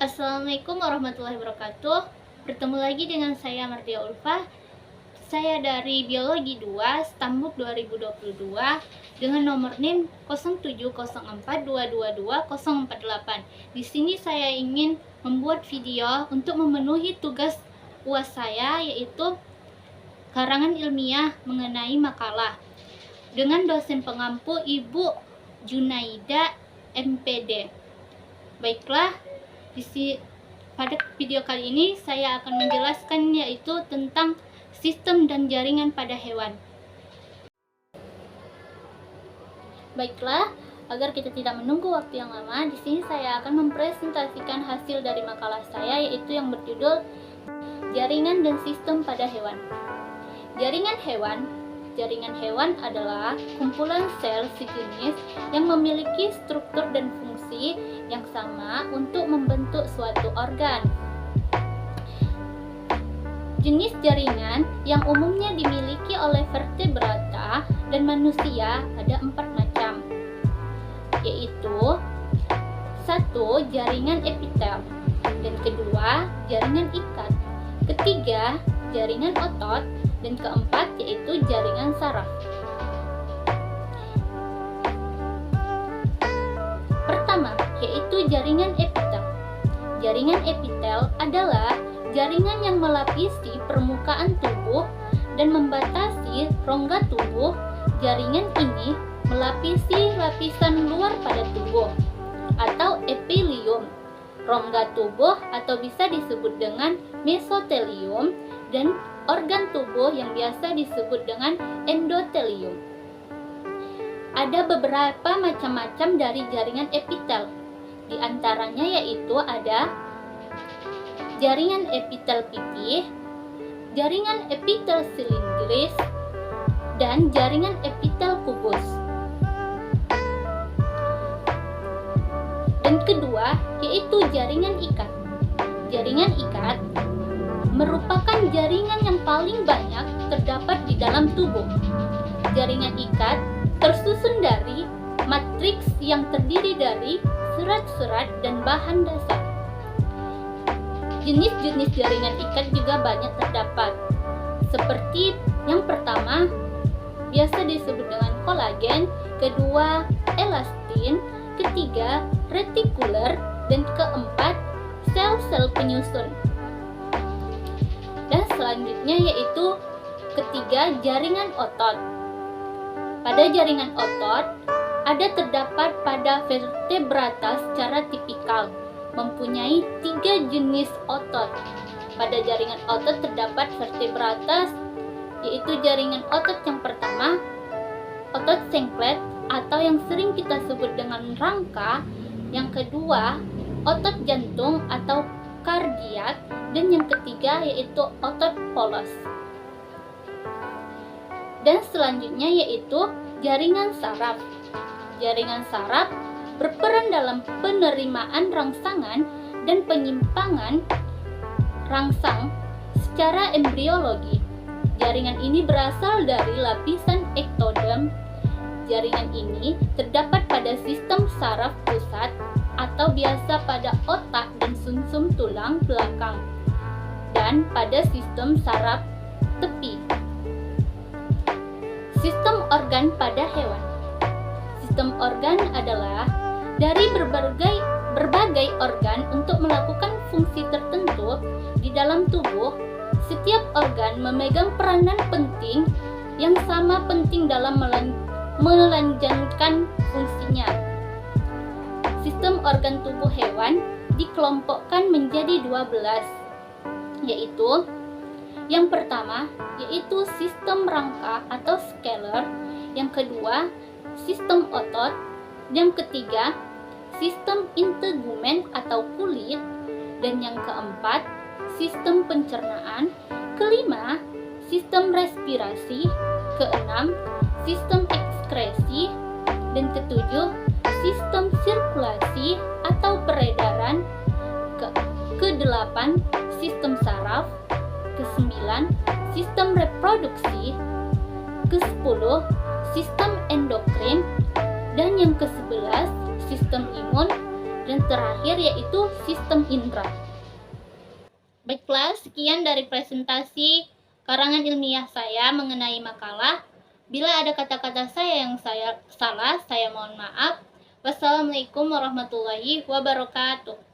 Assalamualaikum warahmatullahi wabarakatuh. Bertemu lagi dengan saya Martia Ulfa. Saya dari Biologi 2, Stambuk 2022 dengan nomor NIM 07042222048. Di sini saya ingin membuat video untuk memenuhi tugas UAS saya, yaitu karangan ilmiah mengenai makalah dengan dosen pengampu Ibu Junaida MPD. Baiklah, pada video kali ini saya akan menjelaskan yaitu tentang sistem dan jaringan pada hewan. Baiklah, agar kita tidak menunggu waktu yang lama, di sini saya akan mempresentasikan hasil dari makalah saya, yaitu yang berjudul Jaringan dan Sistem pada Hewan. Jaringan hewan adalah kumpulan sel sejenis yang memiliki struktur dan fungsi yang sama untuk membentuk suatu organ. Jenis jaringan yang umumnya dimiliki oleh vertebrata dan manusia ada 4 macam, yaitu 1. Jaringan epitel, dan kedua jaringan ikat, ketiga jaringan otot, dan keempat yaitu jaringan saraf. Pertama, yaitu jaringan epitel. Jaringan epitel adalah jaringan yang melapisi permukaan tubuh dan membatasi rongga tubuh. Jaringan ini melapisi lapisan luar pada tubuh atau epithelium, rongga tubuh atau bisa disebut dengan mesotelium, dan organ tubuh yang biasa disebut dengan endotelium. Ada beberapa macam-macam dari jaringan epitel. Di antaranya yaitu ada jaringan epitel pipih, jaringan epitel silindris, dan jaringan epitel kubus. Dan kedua yaitu jaringan ikat. Jaringan ikat merupakan jaringan yang paling banyak terdapat di dalam tubuh. Jaringan ikat tersusun dari matriks yang terdiri dari serat-serat dan bahan dasar. Jenis-jenis jaringan ikat juga banyak terdapat, seperti yang pertama biasa disebut dengan kolagen, kedua elastin, ketiga retikuler, dan keempat sel-sel penyusun. Dan selanjutnya yaitu ketiga jaringan otot. Pada jaringan otot ada terdapat pada vertebrata secara tipikal, mempunyai 3 jenis otot. Pada jaringan otot terdapat vertebrata, yaitu jaringan otot yang pertama, otot sengklet atau yang sering kita sebut dengan rangka, yang kedua, otot jantung atau kardiak, dan yang ketiga yaitu otot polos. Dan selanjutnya yaitu jaringan saraf. Jaringan saraf berperan dalam penerimaan rangsangan dan penyimpangan rangsang secara embriologi. Jaringan ini berasal dari lapisan ektoderm. Jaringan ini terdapat pada sistem saraf pusat atau biasa pada otak dan sumsum tulang belakang, dan pada sistem saraf tepi. Sistem organ pada hewan. Sistem organ adalah dari berbagai organ untuk melakukan fungsi tertentu di dalam tubuh. Setiap organ memegang peranan penting yang sama penting dalam melanjutkan fungsinya. Sistem organ tubuh hewan dikelompokkan menjadi 12, yaitu yang pertama yaitu sistem rangka atau scalar, yang kedua sistem otot, yang ketiga sistem integumen atau kulit, dan yang keempat sistem pencernaan, kelima sistem respirasi, keenam sistem ekskresi, dan ketujuh sistem sirkulasi atau peredaran, ke-8 sistem saraf, ke-9 sistem reproduksi, ke-10 sistem endokrin, dan yang ke-11 sistem imun, dan terakhir yaitu sistem indera. Baiklah, sekian dari presentasi karangan ilmiah saya mengenai makalah. Bila ada kata-kata saya yang salah, saya mohon maaf. Wassalamualaikum warahmatullahi wabarakatuh.